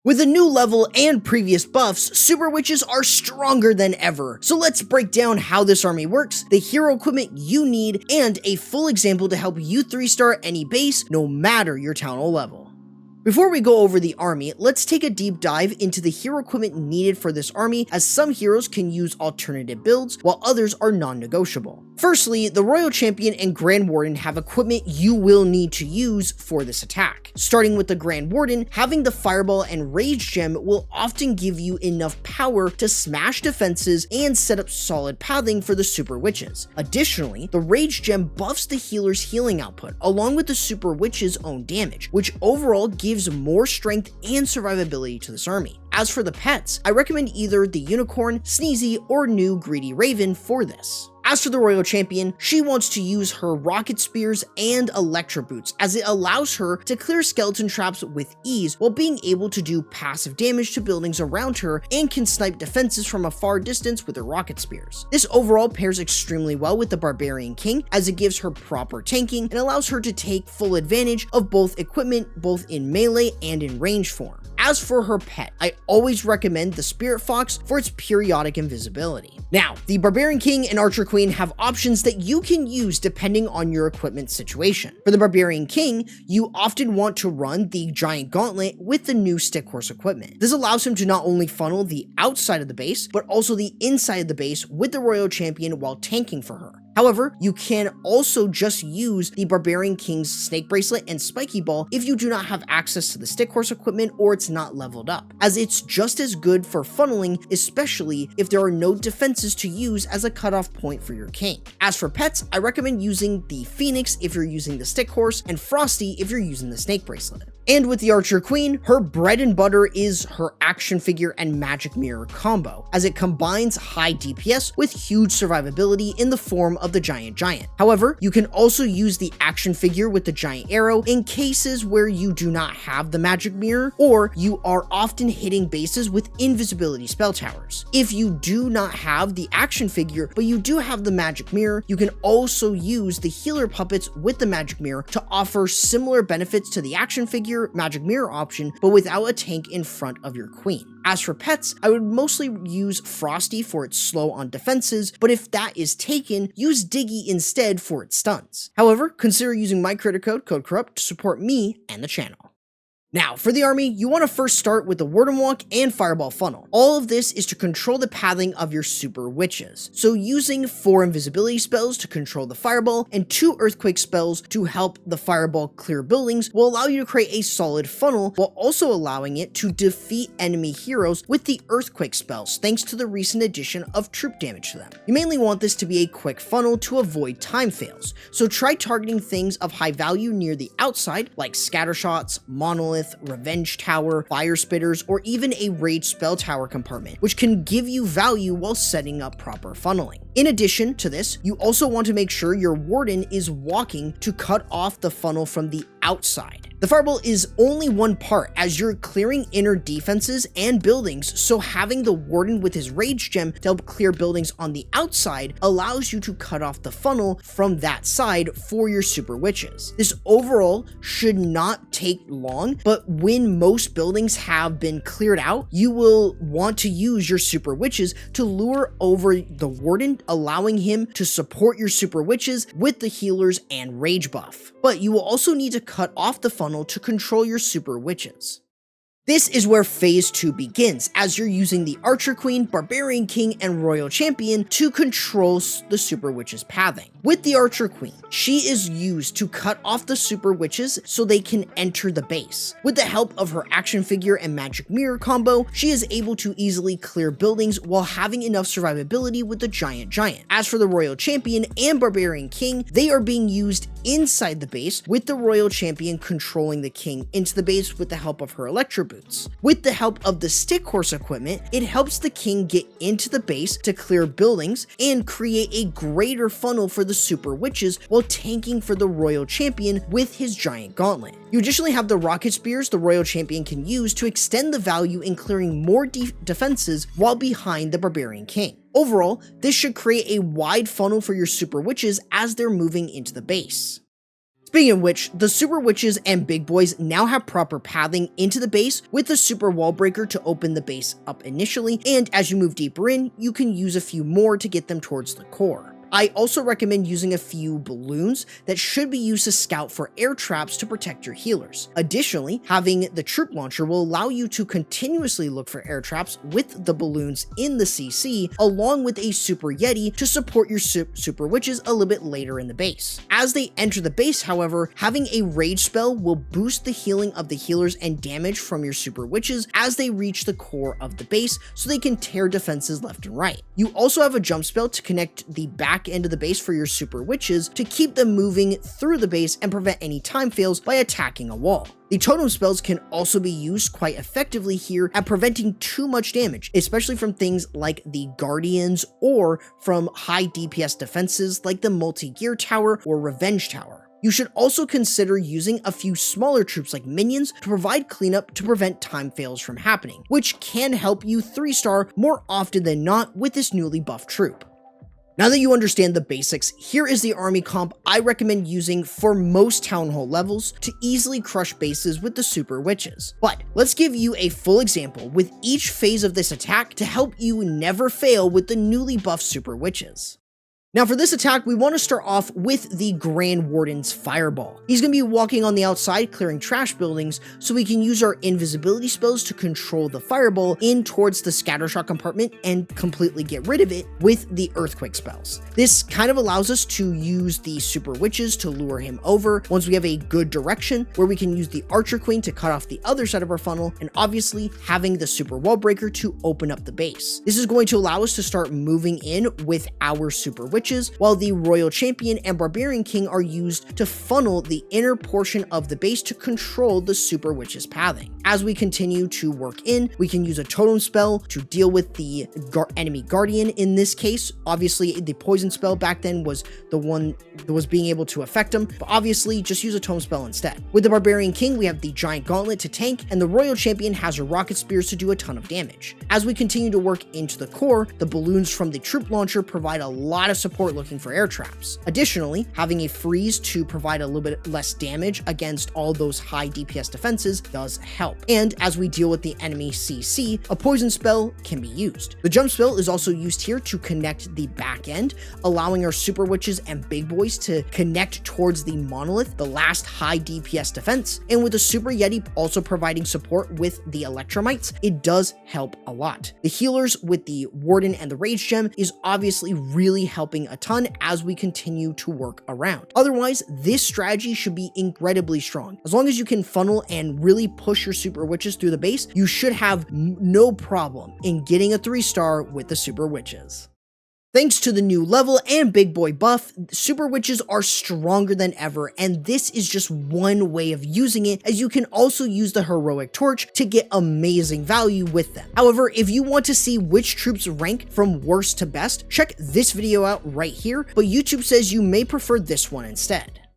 With a new level and previous buffs, Super Witches are stronger than ever. So let's break down how this army works, the hero equipment you need, and a full example to help you 3-star any base, no matter your town hall level. Before we go over the army, let's take a deep dive into the hero equipment needed for this army, as some heroes can use alternative builds, while others are non-negotiable. Firstly, the Royal Champion and Grand Warden have equipment you will need to use for this attack. Starting with the Grand Warden, having the Fireball and Rage Gem will often give you enough power to smash defenses and set up solid pathing for the Super Witches. Additionally, the Rage Gem buffs the healer's healing output, along with the Super Witch's own damage, which overall gives more strength and survivability to this army. As for the pets, I recommend either the Unicorn, Sneezy, or new Greedy Raven for this. As for the Royal Champion, she wants to use her Rocket Spears and Electro Boots, as it allows her to clear skeleton traps with ease while being able to do passive damage to buildings around her and can snipe defenses from a far distance with her Rocket Spears. This overall pairs extremely well with the Barbarian King, as it gives her proper tanking and allows her to take full advantage of both equipment, both in melee and in range form. As for her pet, I always recommend the Spirit Fox for its periodic invisibility. Now, the Barbarian King and Archer Queen have options that you can use depending on your equipment situation. For the Barbarian King, you often want to run the Giant Gauntlet with the new Stick Horse equipment. This allows him to not only funnel the outside of the base, but also the inside of the base with the Royal Champion while tanking for her. However, you can also just use the Barbarian King's Snake Bracelet and Spiky Ball if you do not have access to the Stick Horse equipment or it's not leveled up, as it's just as good for funneling, especially if there are no defenses to use as a cutoff point for your king. As for pets, I recommend using the Phoenix if you're using the Stick Horse, and Frosty if you're using the Snake Bracelet. And with the Archer Queen, her bread and butter is her action figure and magic mirror combo, as it combines high DPS with huge survivability in the form of the Giant Giant. However, you can also use the action figure with the Giant Arrow in cases where you do not have the magic mirror, or you are often hitting bases with invisibility spell towers. If you do not have the action figure, but you do have the magic mirror, you can also use the healer puppets with the magic mirror to offer similar benefits to the action figure magic mirror option, but without a tank in front of your queen. As for pets, I would mostly use Frosty for its slow on defenses, but if that is taken, use Diggy instead for its stuns. However, consider using my creator code CORRUPT to support me and the channel. Now, for the army, you want to first start with the Warden Walk and Fireball Funnel. All of this is to control the pathing of your Super Witches. So using 4 invisibility spells to control the Fireball and 2 Earthquake spells to help the Fireball clear buildings will allow you to create a solid funnel, while also allowing it to defeat enemy heroes with the Earthquake spells, thanks to the recent addition of troop damage to them. You mainly want this to be a quick funnel to avoid time fails, so try targeting things of high value near the outside, like Scatter Shots, Monolith, Revenge Tower, Fire Spitters, or even a Rage Spell Tower compartment, which can give you value while setting up proper funneling. In addition to this, you also want to make sure your Warden is walking to cut off the funnel from the outside. The Fireball is only one part, as you're clearing inner defenses and buildings, so having the Warden with his Rage Gem to help clear buildings on the outside allows you to cut off the funnel from that side for your Super Witches. This overall should not take long, but when most buildings have been cleared out, you will want to use your Super Witches to lure over the Warden, allowing him to support your Super Witches with the healers and rage buff. But you will also need to cut off the funnel to control your Super Witches. This is where Phase 2 begins, as you're using the Archer Queen, Barbarian King, and Royal Champion to control the Super Witches' pathing. With the Archer Queen, she is used to cut off the Super Witches so they can enter the base. With the help of her action figure and magic mirror combo, she is able to easily clear buildings while having enough survivability with the Giant Giant. As for the Royal Champion and Barbarian King, they are being used inside the base, with the Royal Champion controlling the King into the base with the help of her Electro Boots. With the help of the Stick Horse equipment, it helps the King get into the base to clear buildings and create a greater funnel for the Super Witches while tanking for the Royal Champion with his Giant Gauntlet. You additionally have the Rocket Spears the Royal Champion can use to extend the value in clearing more defenses while behind the Barbarian King. Overall, this should create a wide funnel for your Super Witches as they're moving into the base. Speaking of which, the Super Witches and Big Boys now have proper pathing into the base with the Super Wall Breaker to open the base up initially, and as you move deeper in, you can use a few more to get them towards the core. I also recommend using a few balloons that should be used to scout for air traps to protect your healers. Additionally, having the troop launcher will allow you to continuously look for air traps with the balloons in the CC, along with a Super Yeti to support your Super Witches a little bit later in the base. As they enter the base, however, having a rage spell will boost the healing of the healers and damage from your Super Witches as they reach the core of the base so they can tear defenses left and right. You also have a jump spell to connect the back end of the base for your Super Witches to keep them moving through the base and prevent any time fails by attacking a wall. The totem spells can also be used quite effectively here at preventing too much damage, especially from things like the Guardians or from high DPS defenses like the multi-gear tower or revenge tower. You should also consider using a few smaller troops like minions to provide cleanup to prevent time fails from happening, which can help you 3-star more often than not with this newly buffed troop. Now that you understand the basics, here is the army comp I recommend using for most Town Hall levels to easily crush bases with the Super Witches. But let's give you a full example with each phase of this attack to help you never fail with the newly buffed Super Witches. Now for this attack, we want to start off with the Grand Warden's Fireball. He's going to be walking on the outside clearing trash buildings, so we can use our invisibility spells to control the fireball in towards the Scattershot compartment and completely get rid of it with the Earthquake spells. This kind of allows us to use the Super Witches to lure him over once we have a good direction, where we can use the Archer Queen to cut off the other side of our funnel, and obviously having the Super Wall Breaker to open up the base. This is going to allow us to start moving in with our Super Witches, while the Royal Champion and Barbarian King are used to funnel the inner portion of the base to control the Super Witches pathing. As we continue to work in, we can use a totem spell to deal with the enemy Guardian in this case. Obviously, the poison spell back then was the one that was being able to affect him, but obviously just use a totem spell instead. With the Barbarian King, we have the Giant Gauntlet to tank, and the Royal Champion has her Rocket Spears to do a ton of damage. As we continue to work into the core, the balloons from the troop launcher provide a lot of support looking for air traps. Additionally, having a freeze to provide a little bit less damage against all those high DPS defenses does help. And as we deal with the enemy CC, a poison spell can be used. The jump spell is also used here to connect the back end, allowing our Super Witches and Big Boys to connect towards the monolith, the last high DPS defense. And with the Super Yeti also providing support with the Electromites, it does help a lot. The healers with the Warden and the Rage Gem is obviously really helping a ton as we continue to work around. Otherwise, this strategy should be incredibly strong. As long as you can funnel and really push your Super Witches through the base, you should have no problem in getting a 3-star with the Super Witches. Thanks to the new level and Big Boy buff, Super Witches are stronger than ever, and this is just one way of using it, as you can also use the Heroic Torch to get amazing value with them. However, if you want to see which troops rank from worst to best, check this video out right here, but YouTube says you may prefer this one instead.